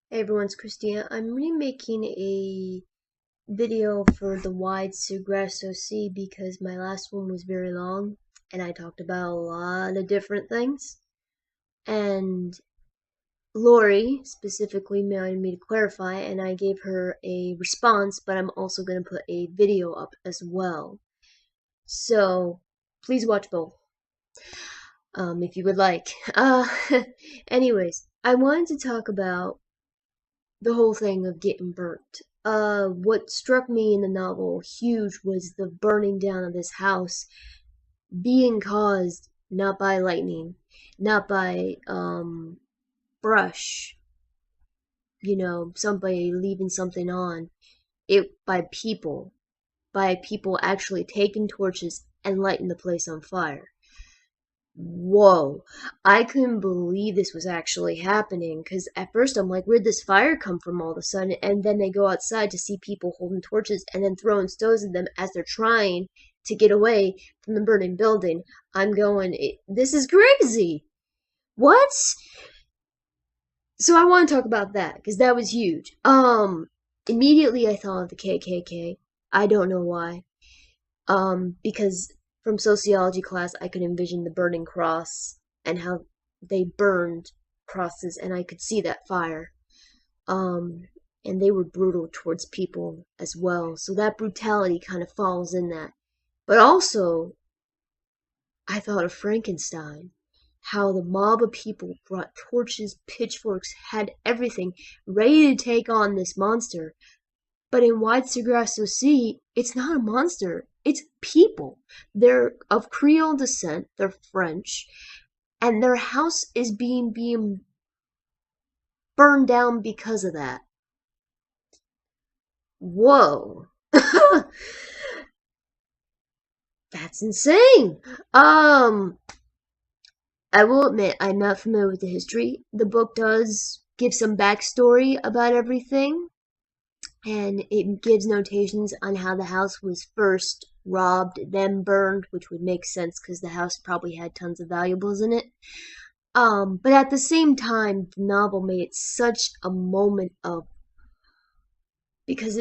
Hey everyone, it's Christina. I'm remaking a video for the wide Sargasso Sea because my last one was very long and I talked about a lot of different things. And Lori specifically wanted me to clarify, and I gave her a response, but I'm also going to put a video up as well. So please watch both if you would like. Anyways, I wanted to talk about the whole thing of getting burnt. What struck me in the novel huge was the burning down of this house being caused not by lightning, not by brush, somebody leaving something on. It by people actually taking torches and lighting the place on fire. Whoa, I couldn't believe this was actually happening because at first I'm like, where'd this fire come from all of a sudden? And then they go outside to see people holding torches and then throwing stones at them as they're trying to get away from the burning building. I'm going, this is crazy. What? So I want to talk about that because that was huge. Immediately I thought of the KKK. I don't know why. Because from sociology class, I could envision the burning cross and how they burned crosses, and I could see that fire. And they were brutal towards people as well, so that brutality kind of falls in that. But also, I thought of Frankenstein, how the mob of people brought torches, pitchforks, had everything ready to take on this monster. But in Wide Sargasso Sea, it's not a monster. It's people. They're of Creole descent. They're French. And their house is being burned down because of that. Whoa. That's insane. I will admit, I'm not familiar with the history. The book does give some backstory about everything, and it gives notations on how the house was first robbed, then burned, which would make sense because the house probably had tons of valuables in it. But at the same time, the novel made it such a moment of because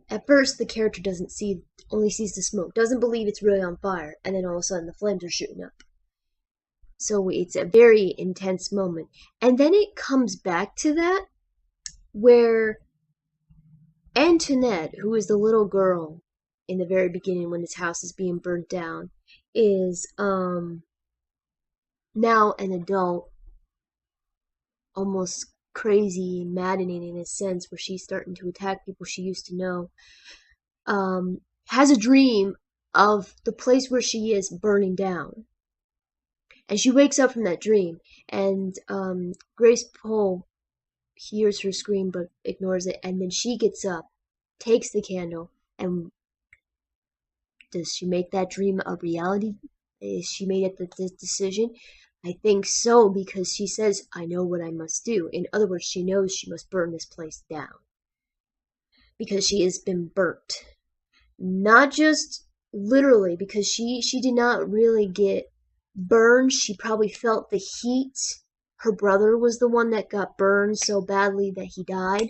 at first the character doesn't see only sees the smoke, doesn't believe it's really on fire, and then all of a sudden the flames are shooting up. So it's a very intense moment, and then it comes back to that where Antoinette, who is the little girl in the very beginning when this house is being burnt down, is now an adult, almost crazy, maddening in a sense, where she's starting to attack people she used to know. Has a dream of the place where she is burning down. And she wakes up from that dream, and Grace Poe hears her scream but ignores it, and then she gets up, takes the candle, and does she make that dream a reality? Is she made it the decision? I think so, because she says, I know what I must do. In other words, she knows she must burn this place down. Because she has been burnt. Not just literally, because she did not really get burned. She probably felt the heat. Her brother was the one that got burned so badly that he died.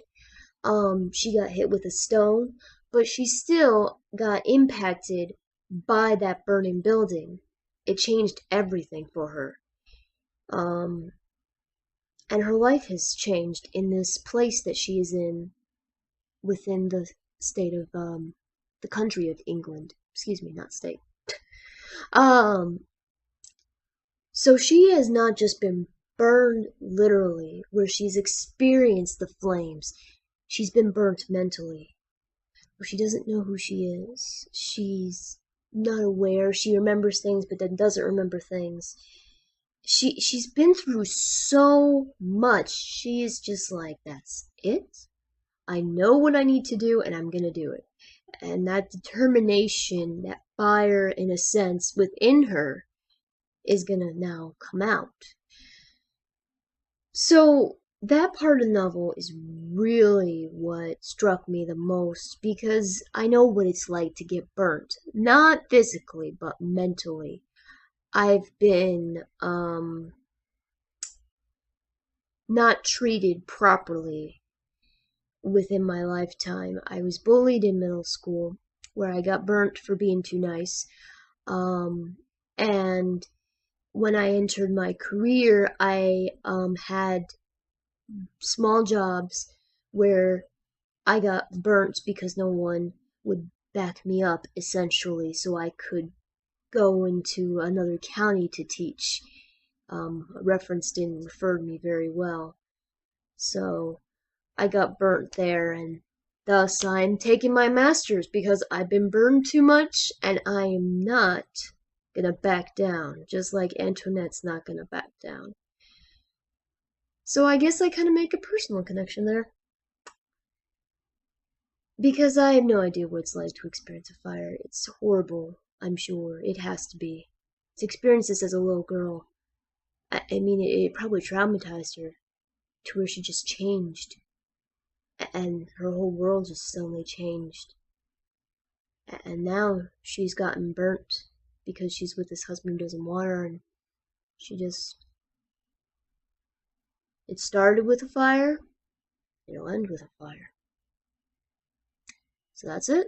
She got hit with a stone, but she still got impacted by that burning building. It changed everything for her. Um, and her life has changed in this place that she is in within the state of, the country of England. Excuse me, not state. Um, so she has not just been burned literally, where she's experienced the flames. She's been burnt mentally, where she doesn't know who she is. She's not aware. She remembers things, but then doesn't remember things. She's been through so much. She's just like, that's it. I know what I need to do, and I'm gonna do it. And that determination, that fire, in a sense, within her, is gonna now come out. So that part of the novel is really what struck me the most because I know what it's like to get burnt. Not physically, but mentally. I've been not treated properly within my lifetime. I was bullied in middle school, where I got burnt for being too nice. And when I entered my career, I had small jobs where I got burnt because no one would back me up, essentially, so I could go into another county to teach. A reference didn't refer to me very well, so I got burnt there, and thus I'm taking my master's because I've been burned too much, and I am not gonna back down, just like Antoinette's not gonna back down. So I guess I kind of make a personal connection there. Because I have no idea what it's like to experience a fire. It's horrible, I'm sure. It has to be. To experience this as a little girl, I mean, it probably traumatized her to where she just changed. And her whole world just suddenly changed. And now she's gotten burnt because she's with this husband who doesn't want her, and she just. It started with a fire, it'll end with a fire. So that's it.